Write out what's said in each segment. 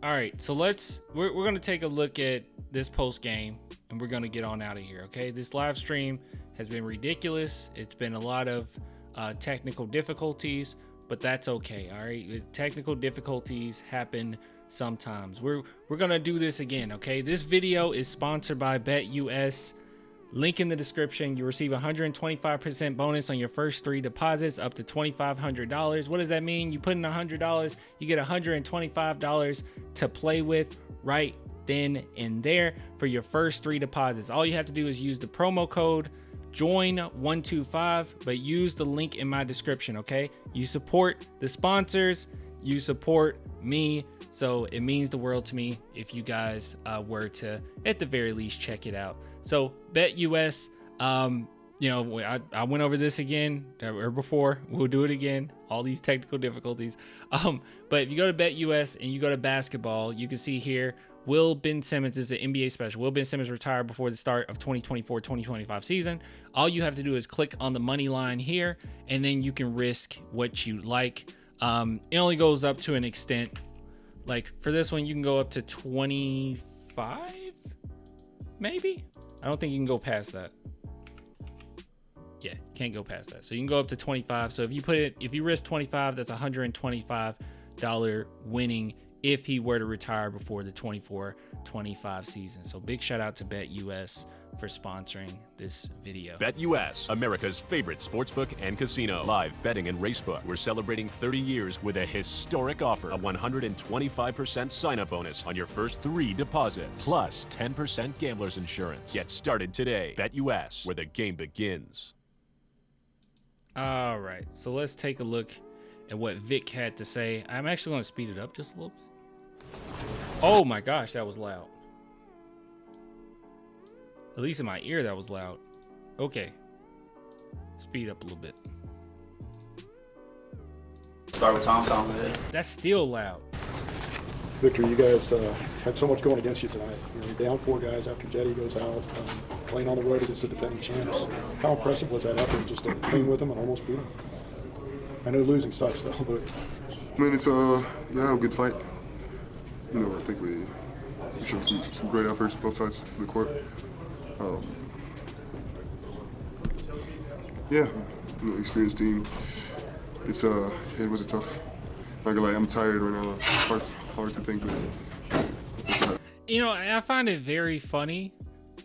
All right, so we're going to take a look at this post game and we're going to get on out of here. Okay. This live stream has been ridiculous. It's been a lot of technical difficulties, but that's okay. All right. Technical difficulties happen sometimes. We're going to do this again. Okay. This video is sponsored by BetUS. Link in the description. You receive 125% bonus on your first 3 deposits up to $2,500. What does that mean? You put in $100, you get $125 to play with right then and there for your first 3 deposits. All you have to do is use the promo code JOIN125, but use the link in my description, okay? You support the sponsors, you support me, so it means the world to me if you guys were to, at the very least, check it out. So BetUS, you know, I went over this again or before. We'll do it again. All these technical difficulties. But if you go to BetUS and you go to basketball, you can see here, Will Ben Simmons is an NBA special. Will Ben Simmons retired before the start of 2024-2025 season. All you have to do is click on the money line here, and then you can risk what you like. It only goes up to an extent. Like for this one, you can go up to 25, maybe. I don't think you can go past that. Yeah, can't go past that. So you can go up to 25. So if you risk 25, that's $125 winning if he were to retire before the 24-25 season. So big shout out to BetUS for sponsoring this video. BetUS, America's favorite sportsbook and casino. Live betting and racebook. We're celebrating 30 years with a historic offer. A 125% sign-up bonus on your first 3 deposits. Plus 10% gambler's insurance. Get started today. BetUS, where the game begins. All right, so let's take a look at what Vic had to say. I'm actually going to speed it up just a little bit. Oh my gosh, that was loud. At least in my ear, that was loud. Okay. Speed up a little bit. Start with Tom. That's still loud. Victor, you guys had so much going against you tonight. You're down 4 guys after Jetty goes out, playing on the road against the defending champs. How impressive was that effort just to hang with them and almost beat them? I know losing sucks though, but... I mean, it's a good fight. You know, I think we showed some great efforts both sides of the court. Yeah, you know, experienced team. It was a tough. Not gonna lie, I'm tired right now. It's hard to think, but you know, I find it very funny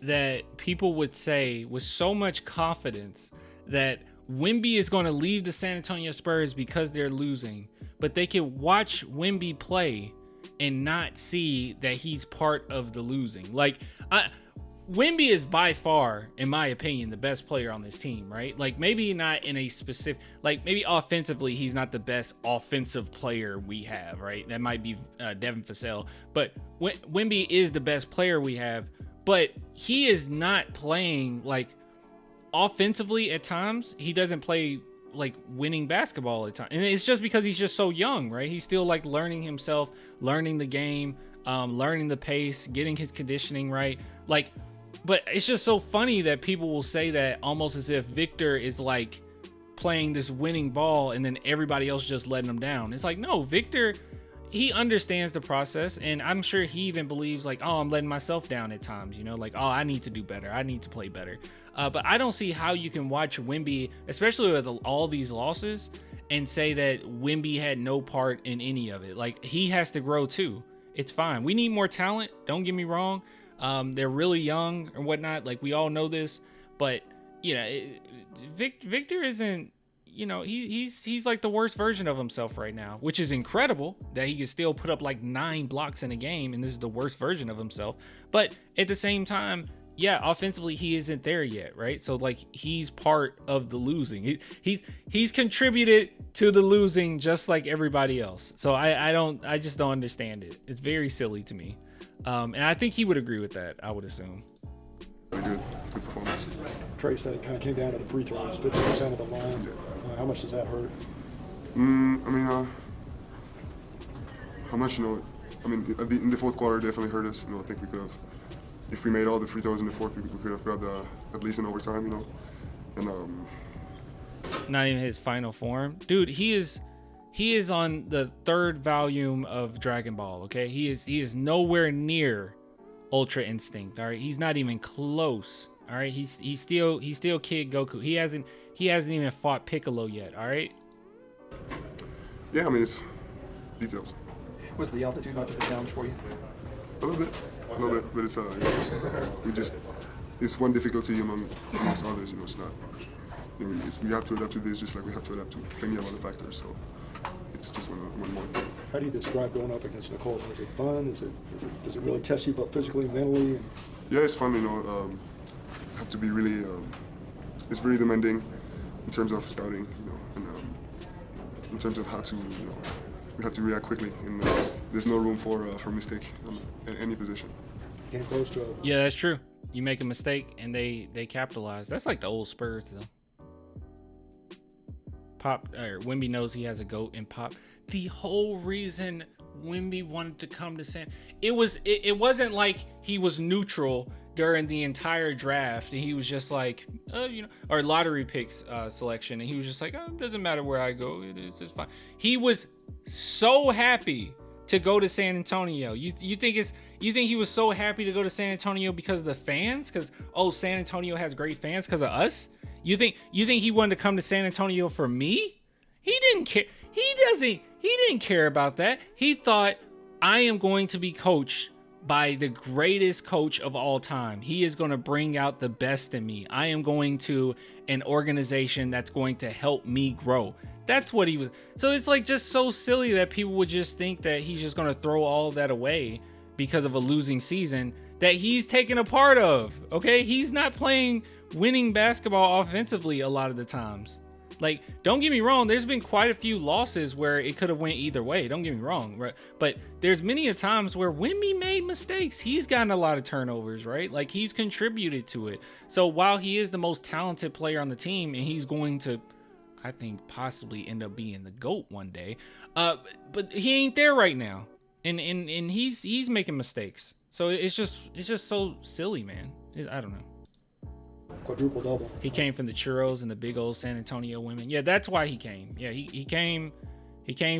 that people would say with so much confidence that Wemby is going to leave the San Antonio Spurs because they're losing, but they can watch Wemby play and not see that he's part of the losing. Like, Wemby is by far, in my opinion, the best player on this team, right? Like, maybe not in a specific, like maybe offensively, he's not the best offensive player we have, right? That might be Devin Vassell, but Wemby is the best player we have, but he is not playing like offensively at times. He doesn't play like winning basketball at times, and it's just because he's just so young, right? He's still like learning himself, learning the game, learning the pace, getting his conditioning right. Like, but it's just so funny that people will say that almost as if Victor is like playing this winning ball and then everybody else just letting him down. It's like, no, Victor, he understands the process, and I'm sure he even believes like, oh, I'm letting myself down at times, you know, like, oh, I need to do better, I need to play better. But I don't see how you can watch Wemby, especially with all these losses, and say that Wemby had no part in any of it. Like, he has to grow too. It's fine. We need more talent. Don't get me wrong. They're really young or whatnot. Like, we all know this, but you know, Victor isn't, you know, he's like the worst version of himself right now, which is incredible that he can still put up like 9 blocks in a game, and this is the worst version of himself. But at the same time, yeah, offensively he isn't there yet, right? So like, he's part of the losing. He's contributed to the losing just like everybody else. So I just don't understand it. It's very silly to me. And I think he would agree with that, I would assume. very good performance. Trey said it kind of came down to the free throws, 50% of the line. How much does that hurt? I mean, how much, I mean, in the fourth quarter, definitely hurt us. I think we could have, if we made all the free throws in the fourth, we could have grabbed at least an overtime, and not even his final form. Dude, he is He is on the 3rd volume of Dragon Ball. Okay, he is nowhere near Ultra Instinct. All right, he's not even close. All right, he's still Kid Goku. He hasn't even fought Piccolo yet. All right. Yeah, I mean, it's details. Was the altitude much of a challenge for you? A little bit, but it's it's one difficulty amongst others. You know, it's not. You know, we have to adapt to this just like we have to adapt to plenty of other factors. So it's just one more thing. How do you describe going up against Nicole? Is it fun? Does it really test you both physically and mentally? Yeah, it's fun. You know, have to be really. It's very demanding in terms of scouting. You know, and in terms of how to. You know, we have to react quickly, and there's no room for mistake in any position. Came close to it. Yeah, that's true. You make a mistake and they capitalize. That's like the old Spurs though. Wemby knows he has a GOAT, and Pop. The whole reason Wemby wanted to come to it wasn't like he was neutral during the entire draft and he was just like, or lottery picks selection, and he was just like, it doesn't matter where I go, it's fine. He was so happy to go to San Antonio. You think he was so happy to go to San Antonio because of the fans? Because San Antonio has great fans because of us? You think he wanted to come to San Antonio for me? He didn't care. He didn't care about that. He thought, I am going to be coached by the greatest coach of all time. He is going to bring out the best in me. I am going to an organization that's going to help me grow. That's what he was. So it's like just so silly that people would just think that he's just going to throw all that away because of a losing season that he's taken a part of. Okay, he's not playing winning basketball offensively a lot of the times. Like, don't get me wrong, there's been quite a few losses where it could have went either way. Don't get me wrong, right? But there's many a times where Wemby made mistakes. He's gotten a lot of turnovers, right? Like, he's contributed to it. So while he is the most talented player on the team, and he's going to, I think, possibly end up being the GOAT one day, but he ain't there right now, and he's making mistakes. So it's just so silly, man. I don't know. Quadruple double. He came from the churros and the big old San Antonio women. Yeah, that's why he came. Yeah, he came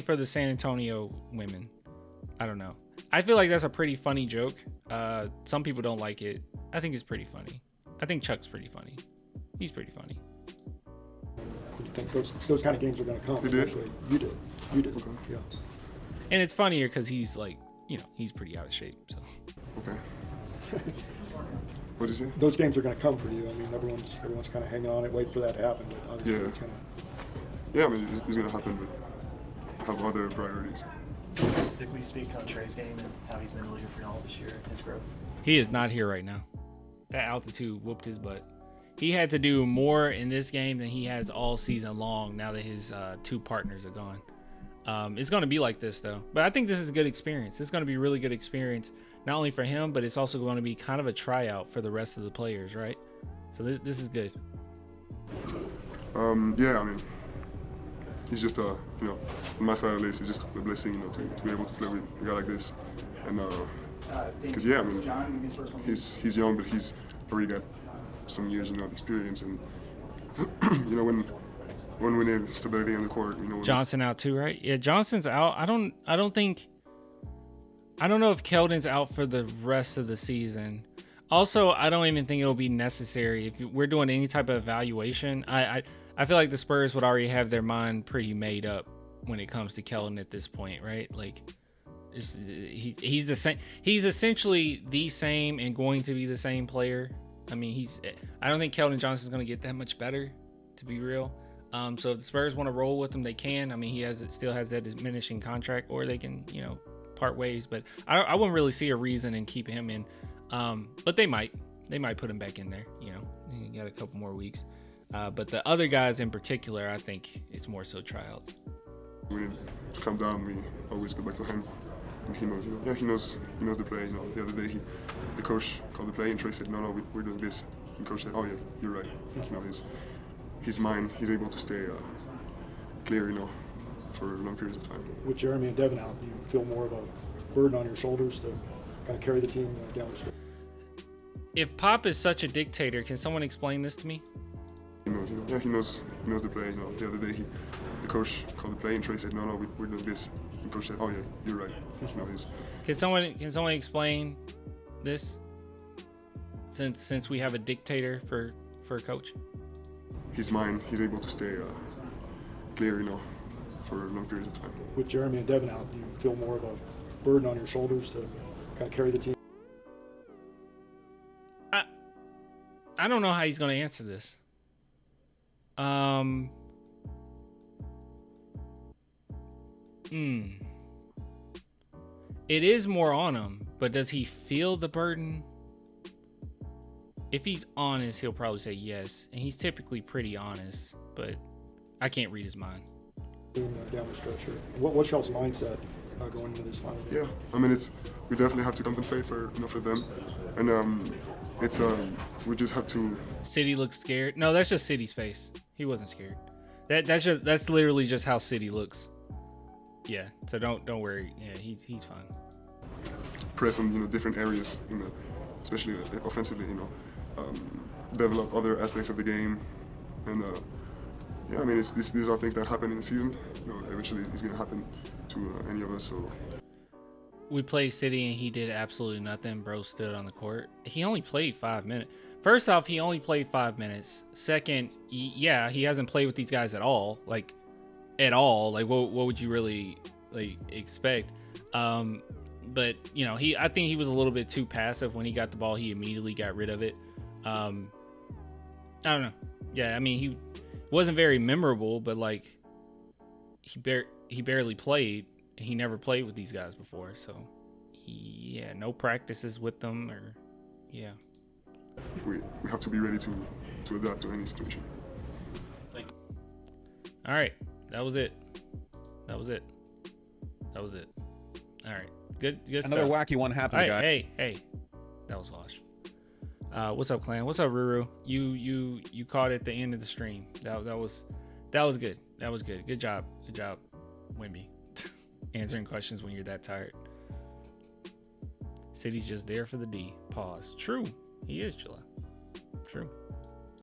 for the San Antonio women. I don't know. I feel like that's a pretty funny joke. Some people don't like it. I think it's pretty funny. I think Chuck's pretty funny. He's pretty funny. You think those kind of games are going to come? You did? Especially you did. Okay. Yeah. And it's funnier because he's like, he's pretty out of shape. So. Okay. What did you say? Those games are going to come for you. I mean, everyone's kind of hanging on it, waiting for that to happen. But obviously Yeah. it's going to. Yeah, I mean, it's going to happen, but I have other priorities. Will you speak on Trey's game and how he's been a leader for y'all this year and his growth? He is not here right now. That altitude whooped his butt. He had to do more in this game than he has all season long now that his 2 partners are gone. It's going to be like this, though. But I think this is a good experience. It's going to be a really good experience, not only for him, but it's also going to be kind of a tryout for the rest of the players, right? So this is good. Yeah, I mean, it's just, on my side at least, it's just a blessing, to be able to play with a guy like this. And, because, yeah, I mean, he's young, but he's already got some years, of experience. And, when we need stability on the court, Johnson out too, right? Yeah, Johnson's out. I don't know if Keldon's out for the rest of the season. Also, I don't even think it'll be necessary if we're doing any type of evaluation. I feel like the Spurs would already have their mind pretty made up when it comes to Keldon at this point, right? Like, he's the same. He's essentially the same and going to be the same player. I mean, I don't think Keldon Johnson's going to get that much better, to be real. So if the Spurs want to roll with him, they can. I mean, he still has that diminishing contract, or they can, part ways. But I wouldn't really see a reason in keeping him in. But they might put him back in there. He got a couple more weeks. But the other guys in particular, I think it's more so tryouts. We need to come down. We always go back to him, and he knows. He knows the play. The other day, the coach called the play, and Trey said, "No, we're doing this." And coach said, "Oh yeah, you're right." His mind, he's able to stay clear, for long periods of time. With Jeremy and Devin out, do you feel more of a burden on your shoulders to kind of carry the team down the stretch? If Pop is such a dictator, can someone explain this to me? He knows. He knows the play. The other day, the coach called the play, and Trey said, no, we're doing this. And coach said, oh yeah, you're right. You know, Can someone explain this? Since we have a dictator for a coach, his mind, he's able to stay clear, you know, for long periods of time. With Jeremy and Devin out, do you feel more of a burden on your shoulders to kind of carry the team? I don't know how he's going to answer this. It is more on him, but does he feel the burden? If he's honest, he'll probably say yes, and he's typically pretty honest, but I can't read his mind. Down the stretch here. What's y'all's mindset going into this final game? Yeah, I mean, we definitely have to compensate for them, and we just have to. City looks scared. No, that's just City's face. He wasn't scared. That's literally just how City looks. Yeah, so don't worry. Yeah, he's fine. Press on different areas, especially offensively, develop other aspects of the game, and yeah, I mean these are things that happen in the season. Eventually it's gonna happen to any of us. So we played City and he did absolutely nothing. Bro stood on the court. He only played 5 minutes. First off, he only played 5 minutes. Second, he hasn't played with these guys at all. Like what would you really expect? But I think he was a little bit too passive. When he got the ball, he immediately got rid of it. I don't know. Yeah, I mean, he wasn't very memorable, but he barely played. He never played with these guys before, so yeah, no practices with them, or yeah. We have to be ready to adapt to any situation. All right, that was it. All right, good Another stuff. wacky one happened, guys. Hey, that was Vosh. What's up, Clan? What's up, Ruru? You caught it at the end of the stream. That was good. That was good. Good job, Wemby. Answering questions when you're that tired. City's just there for the D. Pause. True. He is July. True.